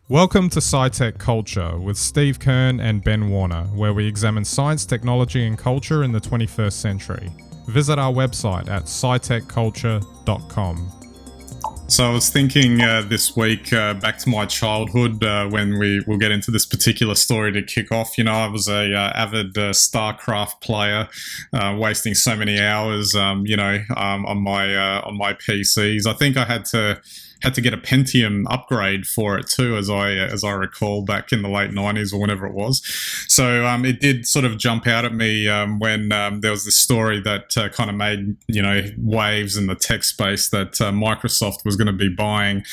Welcome to SciTech Culture with Steve Kern and Ben Warner, where we examine science, technology, and culture in the 21st century. Visit our website at scitechculture.com. So I was thinking this week back to my childhood when we'll get into this particular story to kick off. You know, I was a avid StarCraft player, wasting so many hours, on my PCs. I think I had to get a Pentium upgrade for it too, as I recall back in the late 90s or whenever it was. So it did sort of jump out at me when there was this story that kind of made waves in the tech space that Microsoft was going to be buying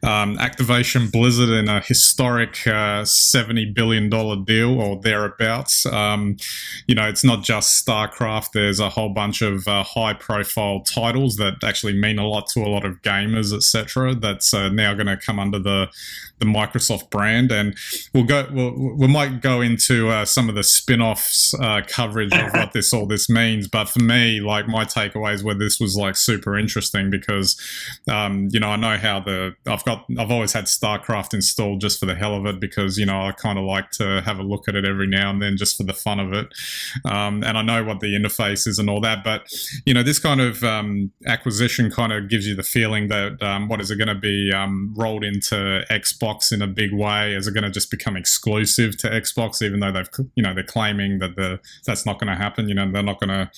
Activision Blizzard in a historic $70 billion deal or thereabouts. It's not just StarCraft. There's a whole bunch of high-profile titles that actually mean a lot to a lot of gamers, etc. That's now going to come under the Microsoft brand, and we might go into some of the spin-offs coverage of what all this means. But for me, like, my takeaways were this was like super interesting because I know how I've always had StarCraft installed just for the hell of it because I kind of like to have a look at it every now and then just for the fun of it, and I know what the interface is and all that. But this kind of acquisition kind of gives you the feeling that what is it going to be rolled into Xbox in a big way? Is it going to just become exclusive to Xbox, even though they're claiming that that's not going to happen? They're not going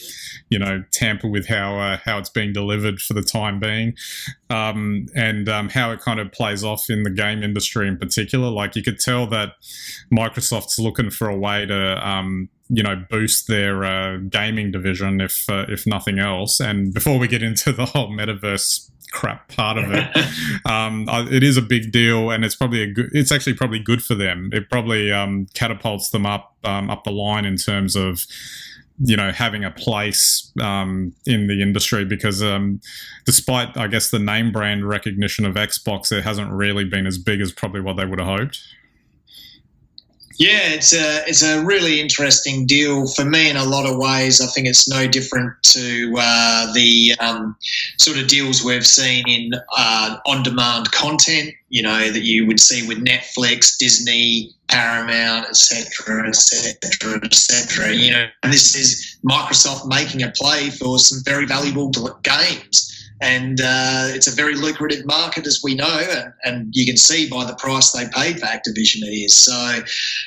to tamper with how it's being delivered for the time being, and how it kind of plays off in the game industry in particular. Like, you could tell that Microsoft's looking for a way to boost their gaming division, if nothing else. And before we get into the whole metaverse crap part of it, it is a big deal, and it's actually probably good for them. It probably catapults them up the line in terms of having a place in the industry, because despite, I guess, the name brand recognition of Xbox, it hasn't really been as big as probably what they would have hoped. Yeah, it's a really interesting deal for me in a lot of ways. I think it's no different to the sort of deals we've seen in on-demand content, that you would see with Netflix, Disney, Paramount, etc., etc., etc. And this is Microsoft making a play for some very valuable games. And it's a very lucrative market, as we know, and you can see by the price they paid for Activision it is. So,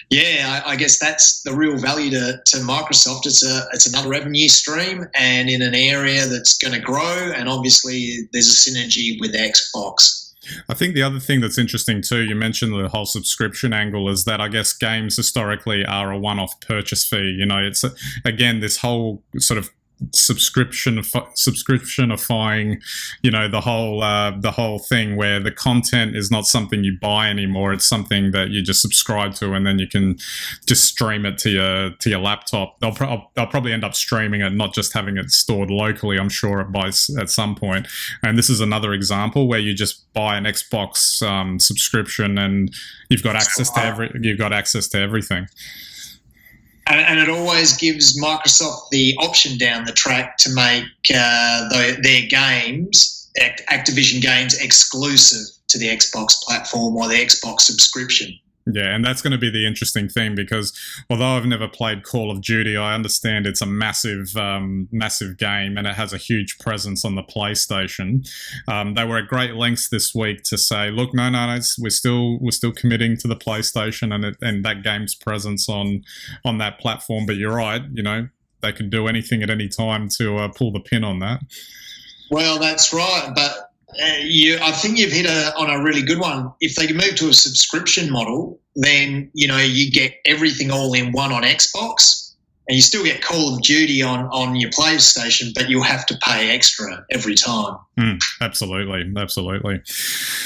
yeah, I guess that's the real value to Microsoft. It's another revenue stream, and in an area that's going to grow, and obviously there's a synergy with Xbox. I think the other thing that's interesting too, you mentioned the whole subscription angle, is that I guess games historically are a one-off purchase fee. It's, again, this whole sort of subscriptionifying the whole thing, where the content is not something you buy anymore. It's something that you just subscribe to, and then you can just stream it to your laptop. They'll probably end up streaming it, not just having it stored locally. I'm sure at some point. And this is another example where you just buy an Xbox subscription, and you've got access to everything. And it always gives Microsoft the option down the track to make their games, Activision games, exclusive to the Xbox platform or the Xbox subscription. Yeah, and that's going to be the interesting thing, because although I've never played Call of Duty, I understand it's a massive game, and it has a huge presence on the PlayStation. They were at great lengths this week to say, look, no, we're still committing to the PlayStation and that game's presence on that platform. But you're right, they could do anything at any time to pull the pin on that. Well, that's right, but I think you've hit on a really good one. If they can move to a subscription model, then you get everything all in one on Xbox, and you still get Call of Duty on your PlayStation, but you'll have to pay extra every time. Absolutely.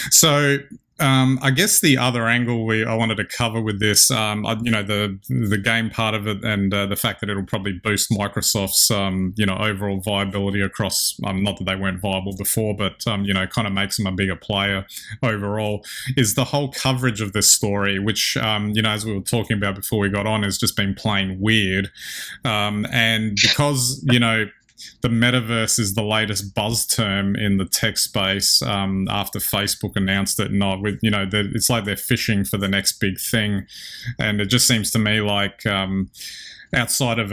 So I guess the other angle I wanted to cover with this, the game part of it, and the fact that it'll probably boost Microsoft's, overall viability across, not that they weren't viable before, but, kind of makes them a bigger player overall, is the whole coverage of this story, which, as we were talking about before we got on, has just been plain weird. And because, the metaverse is the latest buzz term in the tech space after Facebook announced it. Not with, it's like they're fishing for the next big thing. And it just seems to me like outside of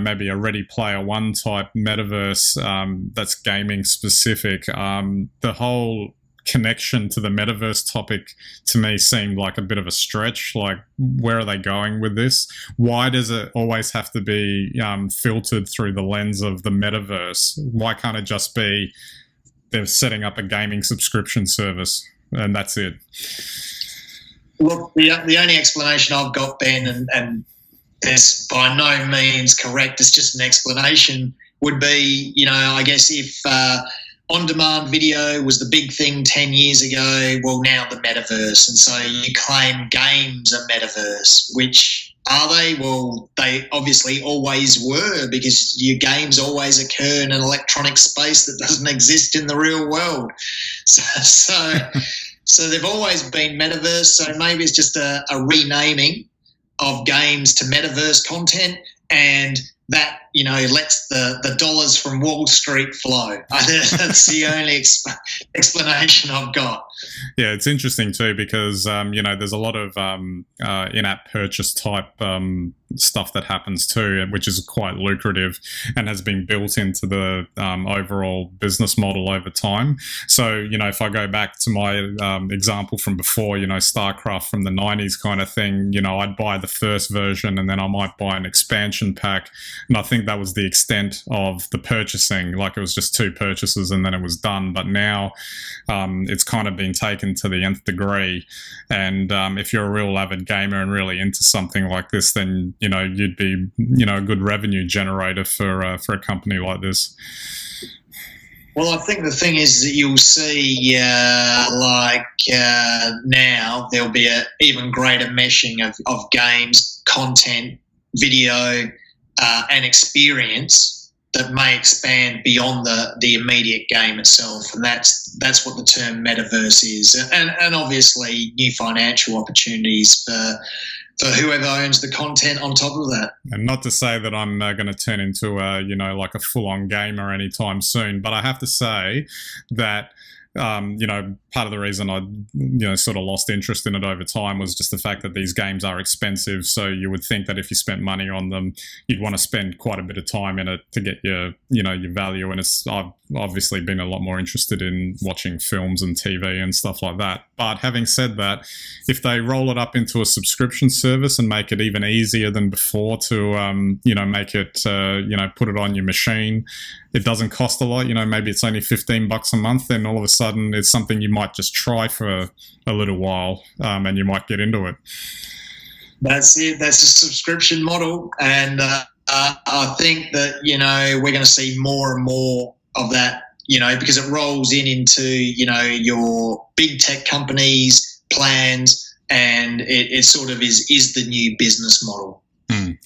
maybe a Ready Player One type metaverse that's gaming specific, the whole connection to the metaverse topic to me seemed like a bit of a stretch. Like, where are they going with this? Why does it always have to be filtered through the lens of the metaverse? Why can't it just be they're setting up a gaming subscription service and that's it? Look, the only explanation I've got, Ben, and it's by no means correct, it's just an explanation, would be, I guess if on-demand video was the big thing 10 years ago, well, now the metaverse. And so you claim games are metaverse, which are they? Well, they obviously always were, because your games always occur in an electronic space that doesn't exist in the real world. So they've always been metaverse. So maybe it's just a renaming of games to metaverse content, and that, lets the dollars from Wall Street flow. That's the only explanation I've got. Yeah, it's interesting too, because, there's a lot of in-app purchase type stuff that happens too, which is quite lucrative and has been built into the overall business model over time. So, if I go back to my example from before, StarCraft from the 90s kind of thing, I'd buy the first version and then I might buy an expansion pack. And I think that was the extent of the purchasing. Like, it was just 2 purchases and then it was done. But now it's kind of been taken to the nth degree. And if you're a real avid gamer and really into something like this, then you'd be a good revenue generator for a company like this. Well, I think the thing is that you'll see, now there'll be an even greater meshing of games, content, video, and experience that may expand beyond the immediate game itself, and that's what the term metaverse is, and obviously new financial opportunities for whoever owns the content on top of that. And not to say that I'm going to turn into like a full-on gamer anytime soon, but I have to say that part of the reason I, sort of lost interest in it over time was just the fact that these games are expensive. So you would think that if you spent money on them, you'd want to spend quite a bit of time in it to get your value. And I've obviously been a lot more interested in watching films and TV and stuff like that. But having said that, if they roll it up into a subscription service and make it even easier than before to, make it, put it on your machine, it doesn't cost a lot, maybe it's only $15 a month, then all of a sudden it's something you might just try for a little while, and you might get into it. That's it. That's a subscription model. And I think that, we're going to see more and more of that, because it rolls into, your big tech companies' plans, and it sort of is the new business model.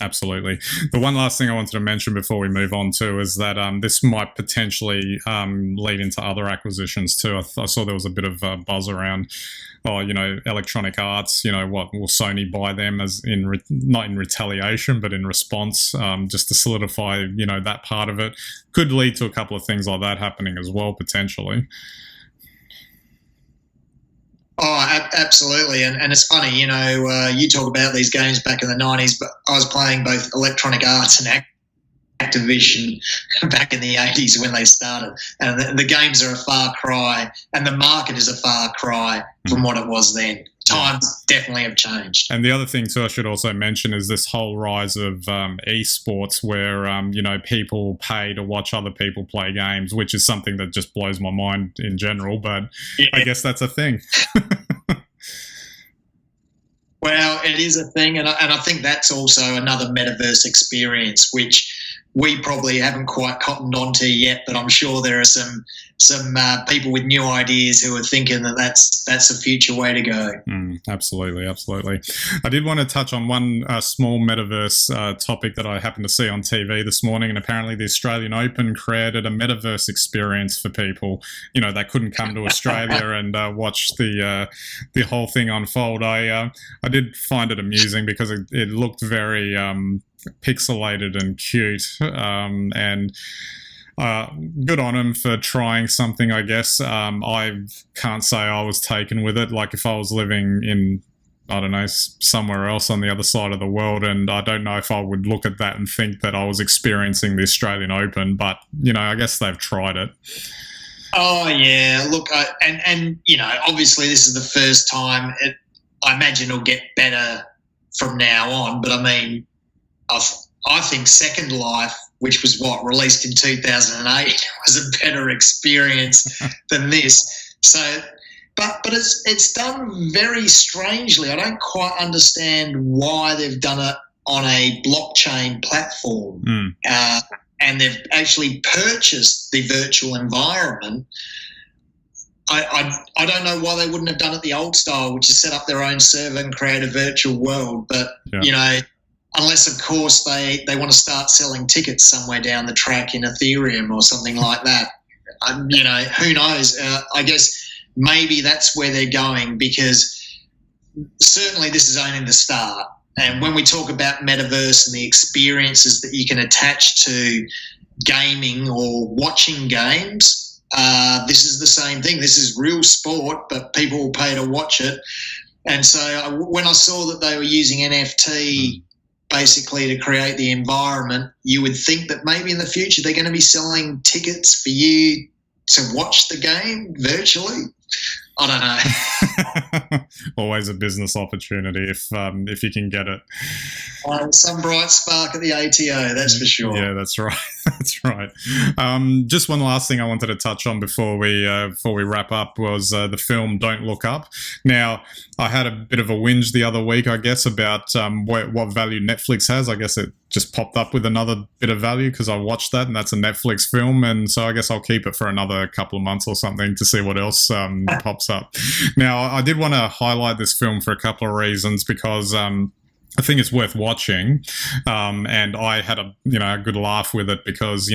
Absolutely. The one last thing I wanted to mention before we move on to is that this might potentially lead into other acquisitions too. I saw there was a bit of buzz around, Electronic Arts. What will Sony buy them as not in retaliation, but in response, just to solidify, that part of it. Could lead to a couple of things like that happening as well, potentially. Oh, absolutely. And it's funny, you talk about these games back in the 90s, but I was playing both Electronic Arts and Activision back in the 80s when they started. And the games are a far cry, and the market is a far cry from what it was then. Times definitely have changed. And the other thing too I should also mention is this whole rise of esports where, people pay to watch other people play games, which is something that just blows my mind in general, but yeah. I guess that's a thing. Well, it is a thing, and I think that's also another metaverse experience, which we probably haven't quite cottoned onto yet, but I'm sure there are some people with new ideas who are thinking that that's a future way to go. Absolutely. I did want to touch on one small metaverse topic that I happened to see on TV this morning, and apparently the Australian Open created a metaverse experience for people, that couldn't come to Australia and watch the whole thing unfold. I did find it amusing because it looked very pixelated and cute, and good on him for trying something, I guess. I can't say I was taken with it. Like if I was living in, I don't know, somewhere else on the other side of the world, and I don't know if I would look at that and think that I was experiencing the Australian Open, but, I guess they've tried it. Oh, yeah. Look, and obviously this is the first time. I imagine it'll get better from now on, but I mean, I think Second Life, which was released in 2008, was a better experience than this. So, but it's done very strangely. I don't quite understand why they've done it on a blockchain platform, and they've actually purchased the virtual environment. I don't know why they wouldn't have done it the old style, which is set up their own server and create a virtual world. But unless, of course, they want to start selling tickets somewhere down the track in Ethereum or something like that. Who knows? I guess maybe that's where they're going, because certainly this is only the start. And when we talk about Metaverse and the experiences that you can attach to gaming or watching games, this is the same thing. This is real sport, but people will pay to watch it. And so when I saw that they were using NFT basically to create the environment, you would think that maybe in the future they're going to be selling tickets for you to watch the game virtually. I don't know. Always a business opportunity if you can get it. Some bright spark at the ATO, that's for sure. Yeah, that's right. That's right. Just one last thing I wanted to touch on before we wrap up was the film Don't Look Up. Now, I had a bit of a whinge the other week, I guess, about what value Netflix has. I guess it just popped up with another bit of value because I watched that, and that's a Netflix film, and so I guess I'll keep it for another couple of months or something to see what else pops up. Now, I did want to highlight this film for a couple of reasons, because I think it's worth watching, and I had a good laugh with it because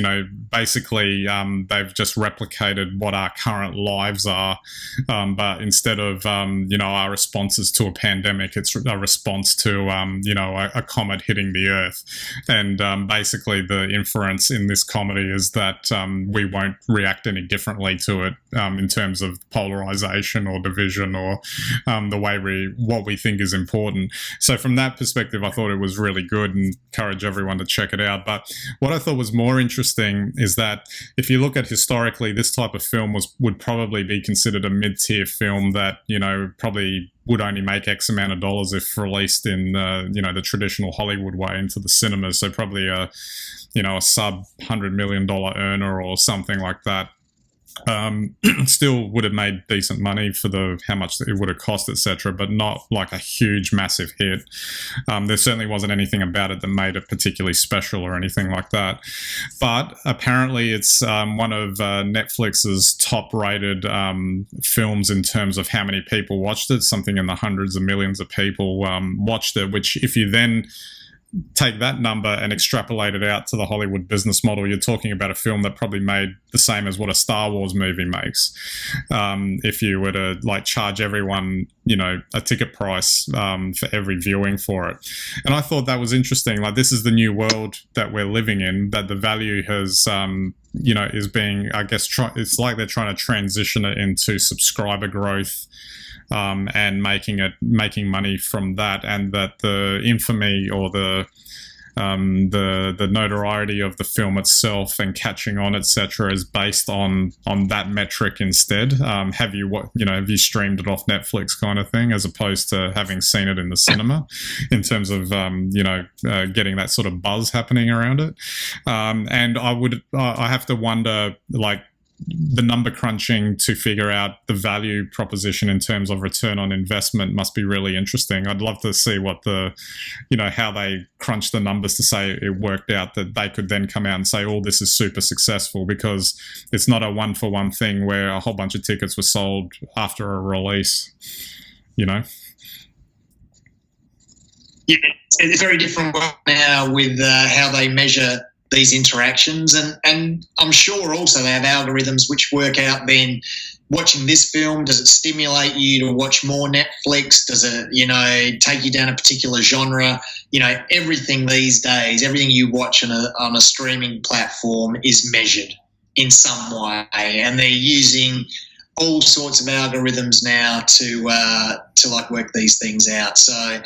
basically they've just replicated what our current lives are, but instead of our responses to a pandemic, it's a response to a comet hitting the Earth, and basically the inference in this comedy is that we won't react any differently to it in terms of polarization or division or the way what we think is important. So from that perspective, I thought it was really good and encourage everyone to check it out. But what I thought was more interesting is that if you look at historically, this type of film would probably be considered a mid-tier film that, probably would only make X amount of dollars if released in, the traditional Hollywood way into the cinemas. So probably a sub $100 million earner or something like that. Still would have made decent money for how much it would have cost, etc., but not like a huge, massive hit. There certainly wasn't anything about it that made it particularly special or anything like that. But apparently it's one of Netflix's top-rated films in terms of how many people watched it. Something in the hundreds of millions of people watched it, which if you then take that number and extrapolate it out to the Hollywood business model, you're talking about a film that probably made the same as what a Star Wars movie makes. If you were to charge everyone, a ticket price for every viewing for it. And I thought that was interesting. This is the new world that we're living in, that the value has, is being, I guess, it's like they're trying to transition it into subscriber growth, and making money from that, and that the infamy or the notoriety of the film itself and catching on, etc., is based on that metric instead. Have you streamed it off Netflix kind of thing, as opposed to having seen it in the cinema, in terms of getting that sort of buzz happening around it. And I have to wonder, the number crunching to figure out the value proposition in terms of return on investment must be really interesting. I'd love to see what how they crunch the numbers to say it worked out, that they could then come out and say, oh, this is super successful, because it's not a one-for-one thing where a whole bunch of tickets were sold after a release, Yeah, it's a very different world now with how they measure these interactions, and I'm sure also they have algorithms which work out then watching this film, does it stimulate you to watch more Netflix? Does it, take you down a particular genre? Everything these days, everything you watch on a streaming platform is measured in some way, and they're using all sorts of algorithms now to work these things out. So,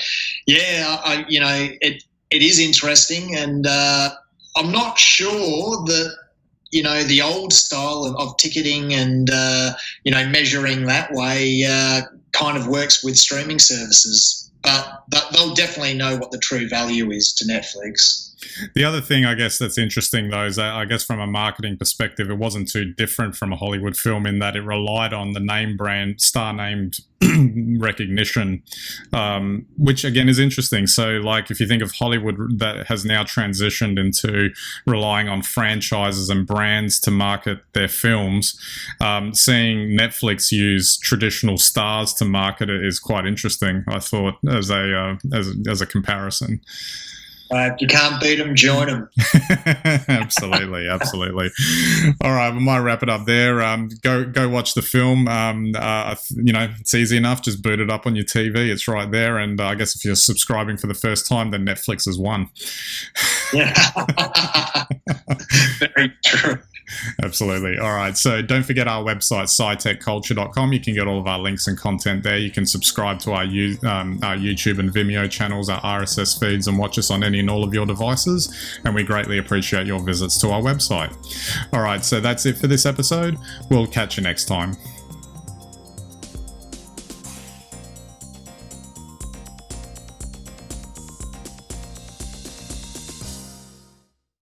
yeah, it is interesting, and I'm not sure that the old style of ticketing and measuring that way kind of works with streaming services, but they'll definitely know what the true value is to Netflix. The other thing, I guess, that's interesting, though, is that I guess from a marketing perspective, it wasn't too different from a Hollywood film in that it relied on the name brand, star-named recognition, which, again, is interesting. So, like, if you think of Hollywood, that has now transitioned into relying on franchises and brands to market their films, seeing Netflix use traditional stars to market it is quite interesting, I thought, as a comparison. If you can't beat them, join them. Absolutely. All right, we might wrap it up there. Go watch the film. It's easy enough. Just boot it up on your TV. It's right there. And I guess if you're subscribing for the first time, then Netflix has won. Yeah. Very true. Absolutely. All right. So don't forget our website, scitechculture.com. You can get all of our links and content there. You can subscribe to our YouTube and Vimeo channels, our RSS feeds, and watch us on any and all of your devices. And we greatly appreciate your visits to our website. All right. So that's it for this episode. We'll catch you next time.